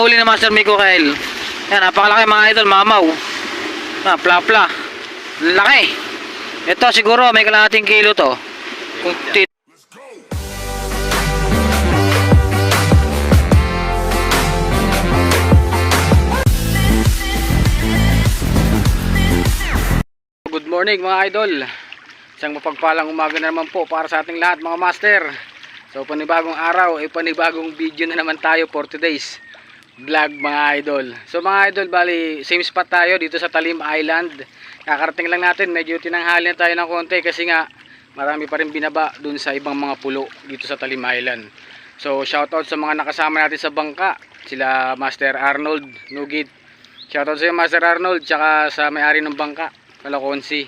nahuli ni Master Miko Kael. Yan, napakalaki mga idol, mamaw. Pla-pla. Laki. Ito siguro may kalahating kilo to. Kung Good morning mga idol. Isang mapagpalang umaga na naman po para sa ating lahat mga master. So panibagong araw, panibagong video na naman tayo for today's vlog mga idol. So mga idol, bali same spot tayo dito sa Talim Island. Kakarating lang natin, medyo tinanghali na tayo ng konti kasi nga marami pa rin binaba dun sa ibang mga pulo dito sa Talim Island. So shoutout sa mga nakasama natin sa bangka, sila Master Arnold Nugit. Shoutout sa iyo Master Arnold, tsaka sa may-ari ng bangka Kalakonsi,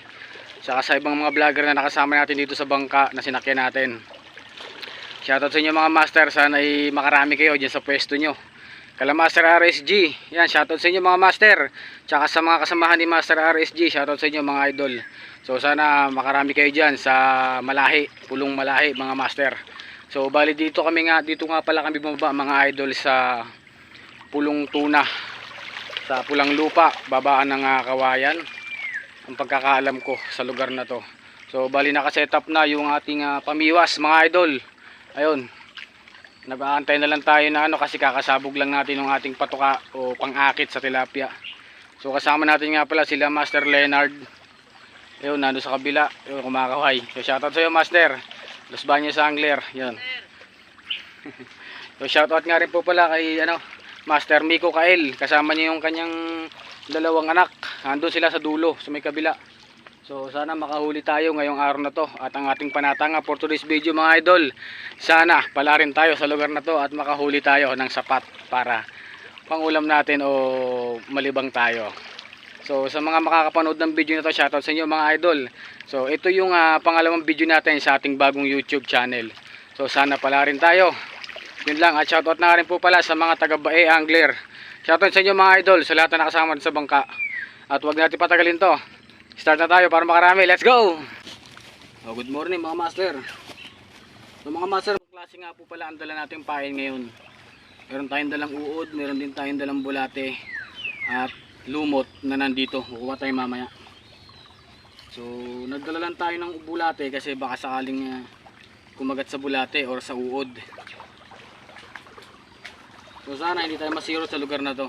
saka sa ibang mga vlogger na nakasama natin dito sa bangka na sinakyan natin. Shoutout sa inyo mga master, sana ay makarami kayo dyan sa pwesto nyo. Kala Master RSG, yan, shoutout sa inyo mga master, tsaka sa mga kasamahan ni Master RSG, shoutout sa inyo mga idol. So sana makarami kayo dyan sa Malahi, Pulong Malahi mga master. So bali dito nga pala kami bumaba mga idol sa Pulong Tuna, sa Pulang Lupa, babaan ng Kawayan, ang pagkakaalam ko sa lugar na to. So bali nakasetup na yung ating pamiwas mga idol. Ayun, nag-aantay na lang tayo na kasi kakasabog lang natin yung ating patuka o pang-akit sa tilapia. So kasama natin nga pala sila Master Leonard. Ayun, nando sa kabila, ayun, kumakaway. So shoutout sa iyo Master Los Baños Angler. Yun. So shoutout nga rin po pala kay Master Miko Kael, kasama niya yung kanyang dalawang anak. Andun sila sa dulo, sa may kabila. So sana makahuli tayo ngayong araw na to. At ang ating panatanga for today's video mga idol, sana pala rin tayo sa lugar na to at makahuli tayo ng sapat para pangulam natin o malibang tayo. So sa mga makakapanood ng video na to, shoutout sa inyo mga idol. So ito yung pangalawang video natin sa ating bagong YouTube channel. So sana pala rin tayo. Yun lang, at shoutout na rin po pala sa mga taga-Bae Angler. Shoutout sa inyo mga idol, sa lahat na nakasama sa bangka. At huwag natin patagalin to. Start na tayo para makarami. Let's go! Oh, good morning mga master. So mga master, klase nga po pala ang dala nating pain ngayon. Meron tayong dalang uod, meron din tayong dalang bulate at lumot na nandito. Kukuha tayo mamaya. So nagdala lang tayo ng bulate kasi baka sakaling kumagat sa bulate or sa uod. So sana hindi tayo masiro sa lugar na to.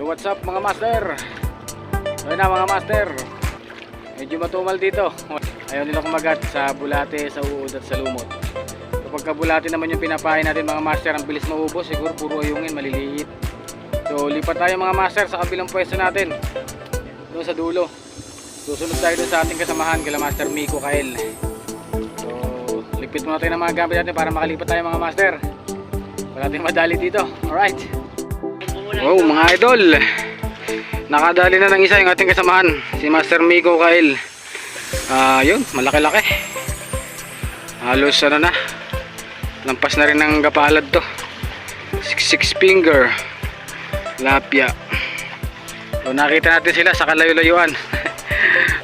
What's up mga master? Ayun na mga master, medyo matumal dito. Ayaw nila kumagat sa bulate, sa uod at sa lumot. Kapag kabulate naman yung pinapain natin mga master, ang bilis maubos. Siguro puro ayungin, maliliit. So lipat tayo mga master sa kabilang pwesto natin, doon sa dulo. Susunod tayo doon sa ating kasamahan kila Master Miko Kael. So lipit muna tayo ng mga gamit natin para makalipat tayo mga master. Wala tayong madali dito. Alright. Wow mga idol, nakadali na ng isa yung ating kasamahan, si Master Miko Kael. Yun, malaki-laki. Halos na, lampas na rin ng gapalad to. 6 finger lapia. So nakita natin sila sa kalayo-layuan.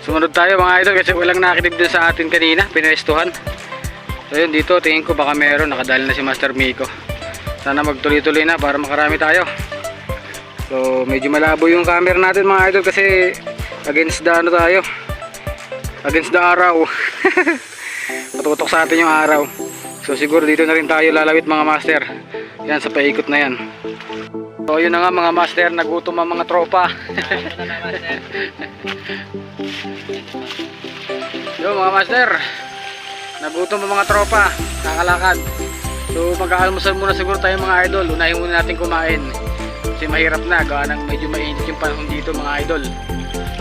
Sumunod tayo mga idol kasi walang nakinig din sa atin kanina, pinestuhan. So yun, dito tingin ko baka meron, nakadali na si Master Miko. Sana magtuloy-tuloy na para makarami tayo. So medyo malabo yung camera natin mga idol kasi against the ano tayo, against the araw. Patutok sa atin yung araw. So siguro dito na rin tayo lalawit mga master. Yan sa paikot na yan. So yun na nga mga master, nagutom ang mga tropa. Yo mga master, nagutom ang mga tropa, kakalakad. So mag-aalmusal muna siguro tayo mga idol. Unahin muna natin kumain kasi mahirap na, gawa ng medyo mainit yung panahon dito mga idol.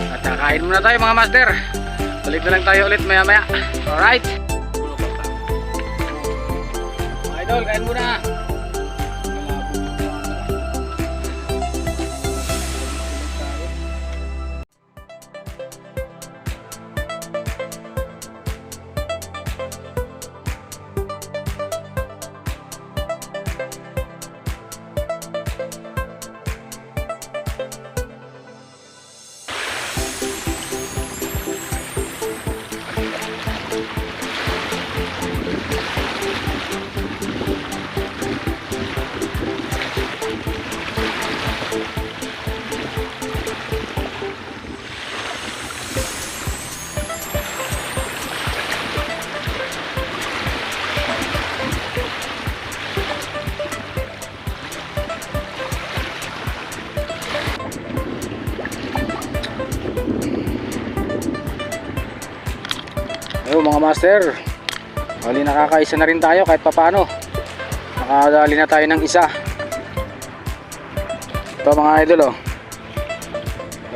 At kakain muna tayo mga master. Balik na lang tayo ulit maya maya. Alright mga idol, kain muna. Yo mga master, bali nakakaisa na rin tayo kahit papano. Nakadali na tayo ng isa. Ito mga idol oh.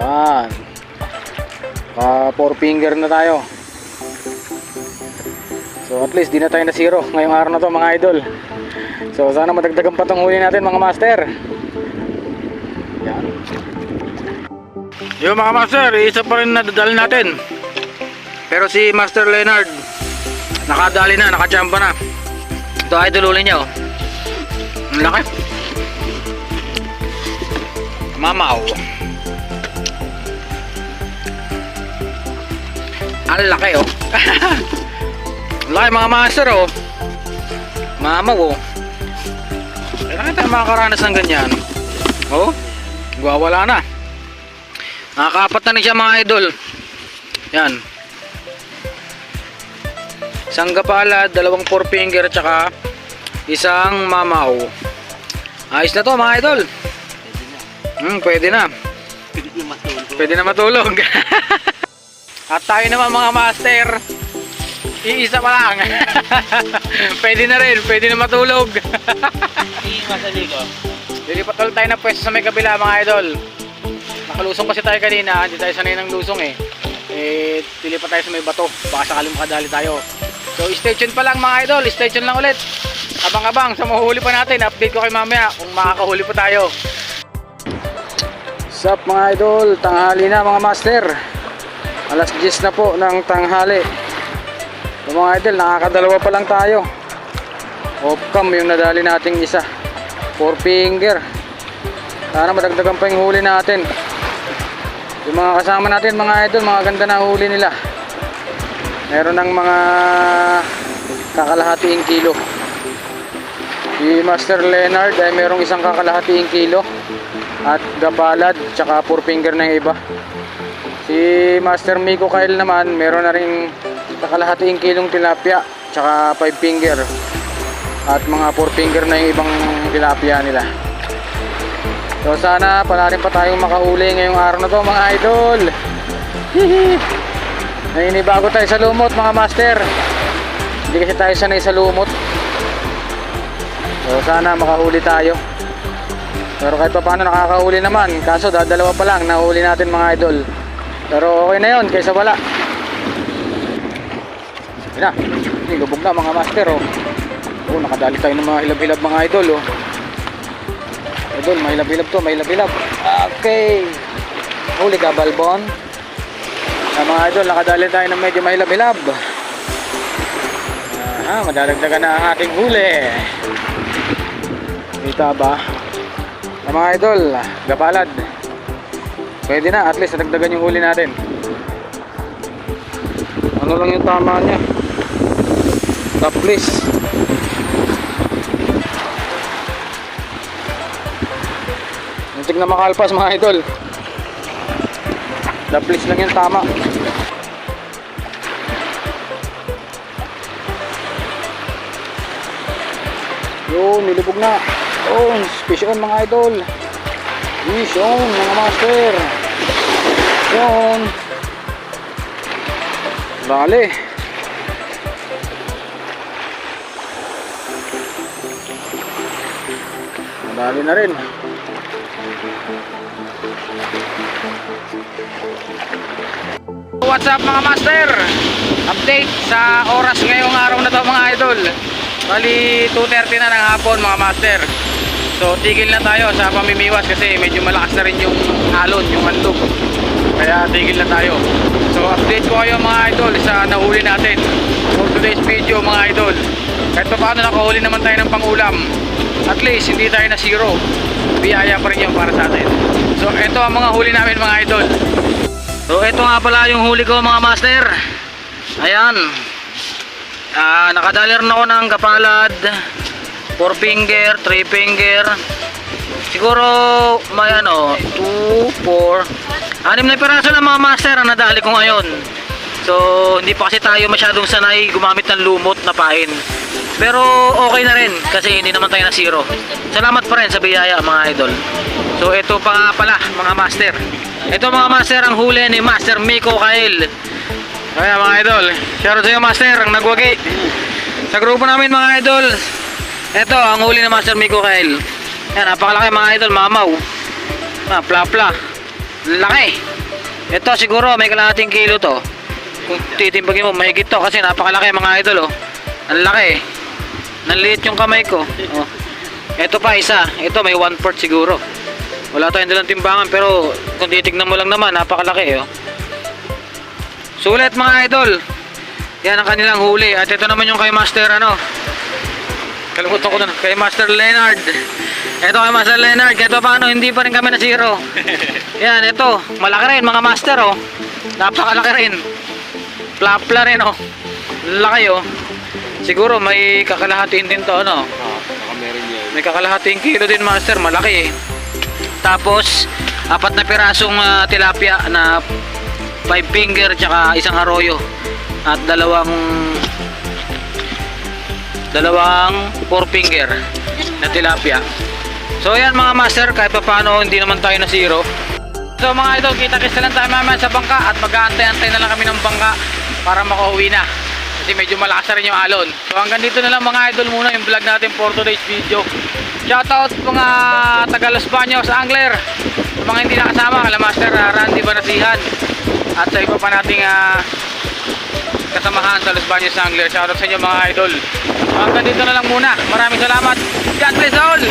Yan. 4 finger na tayo. So at least di na tayo na zero ngayong araw na to mga idol. So sana madagdagan pa tong huli natin mga master. Yan. Yo mga master, isa pa rin nadadali natin. Pero si Master Leonard nakadali na, nakachamba na. Ito idol uli niya oh. Ang laki. Mamaw. Ang laki oh. Ang laki mga master oh. Mamaw oh. Kailangan tayo makakaranas ng ganyan. Oh, wala na. Nakakapat na rin siya mga idol. Yan. Isang gapalad, 2 4 finger, at saka isang mamaw. Ayos na to mga idol. Pwede na. Pwede na matulog. At tayo naman mga master, iisa pa lang. Pwede na rin, pwede na matulog. Lilipat ulit tayo na pwesto sa may kabila mga idol. Nakalusong kasi tayo kanina, hindi tayo sanay ng lusong eh. Lilipat tayo sa may bato, baka sakaling makadali tayo. So stay tuned pa lang mga idol, stay tuned lang ulit. Abang-abang sa mahuhuli pa natin, update ko kayo mamaya kung makakahuli pa tayo. Sup mga idol, tanghali na mga master. Alas 10 na po ng tanghali. So mga idol, nakakadalawa pa lang tayo. Off cam yung nadali nating isa, 4 finger. Sana madagdagan pa yung huli natin. Yung mga kasama natin mga idol, mga ganda na huli nila. Meron ng mga kakalahating kilo. Si Master Leonard ay merong isang kakalahating kilo at gapalad, tsaka 4 finger na yung iba. Si Master Miko Kyle naman meron na rin kakalahating kilong tilapia, tsaka 5 finger at mga 4 finger na yung ibang tilapia nila. So sana pala rin pa tayong makahuli ngayong araw na to mga idol. Hihi. Nainibago tayo sa lumot mga master. Hindi kasi tayo sanay sa lumot. So sana makahuli tayo. Pero kahit pa paano nakakahuli naman. Kaso dadalawa pa lang nahuli natin mga idol. Pero okay na yun kaysa wala. Yun na. Lubog na mga master oh. Oh, nakadali tayo ng mga hilab-hilab mga idol oh. Idol, mahilab-hilab to, mahilab-hilab. Okay. Huli ka balbon. Mga idol, nakadali tayo ng medyo mahilab-hilab. Madadagdagan na ang ating huli. Kita ba? Mga idol, gapalad. Pwede na, at least nadagdagan yung huli natin. Ano lang yung tama niya? Top list. muntik na makalpas mga idol. Daplis lang yung tama. Yun, nilubog na. Yun, fish on mga idol. Fish on mga master. Yun. Dali. Dali na rin. What's up mga master? Update sa oras ngayong araw na to mga idol. Bali 2:30 na ng hapon mga master. So tigil na tayo sa pamimiwas kasi medyo malakas na rin yung alon, yung handog. Kaya tigil na tayo. So update ko kayo mga idol sa nahuli natin for today's video mga idol. Kahit pa paano nakahuli naman tayo ng pangulam. At least hindi tayo na zero. Biyaya pa rin yung para sa atin. So ito ang mga huli namin mga idol. So ito nga pala yung huli ko mga master. Ayan. Nakadaler na ako ng kapalad, 4 finger, 3 finger. Siguro may 2, 4, 6 na piraso lang mga master ang nadali ko ngayon. So hindi pa kasi tayo masyadong sanay gumamit ng lumot na pain. Pero okay na rin kasi hindi naman tayo na zero. Salamat pa rin sa biyaya mga idol. So ito pa nga pala mga master. Ito mga master ang huli ni Master Miko Kail. Kaya mga idol, shoutout sa iyo master ang nagwagi sa grupo namin mga idol. Ito ang huli ni Master Miko Kail. Yan, napakalaki mga idol, mamaw. Plapla. Laki. Ito siguro may kalahating kilo to. Kung titimbagin mo mahigit to kasi napakalaki mga idol. Ang laki. Nanliit yung kamay ko. Ito pa isa. Ito may 1/4 siguro. Wala tayong dalang timbangan pero kung titignan mo lang naman napakalaki. Sulit mga idol. Yan ang kanilang huli. At ito naman yung kay Master kalimutan ko na. Kay Master Leonard. Ito kay Master Leonard. Ito paano hindi pa rin kami na zero. Yan ito. Malaki rin mga master napakalaki rin. Plapla rin laki siguro may kakalahatiin din to may kakalahating kilo din master, malaki tapos 4 na pirasong tilapia na 5 finger tsaka isang arroyo at dalawang 4 finger na tilapia. So yan mga master, kahit pa paano hindi naman tayo na zero. So mga idol, kita-kita lang tayo mamaya sa bangka at mag-aantay-antay na lang kami ng bangka para makauwi na kasi medyo malakas na rin yung alon. So hanggang dito na lang mga idol muna yung vlog natin for today's video. Shoutout mga taga Los Baños angler, sa mga hindi nakasama kala Master Randy Banasihan at sa iba pa nating kasamahan sa Los Baños angler. Shoutout sa inyo mga idol. So hanggang dito na lang muna. Maraming salamat. God bless all.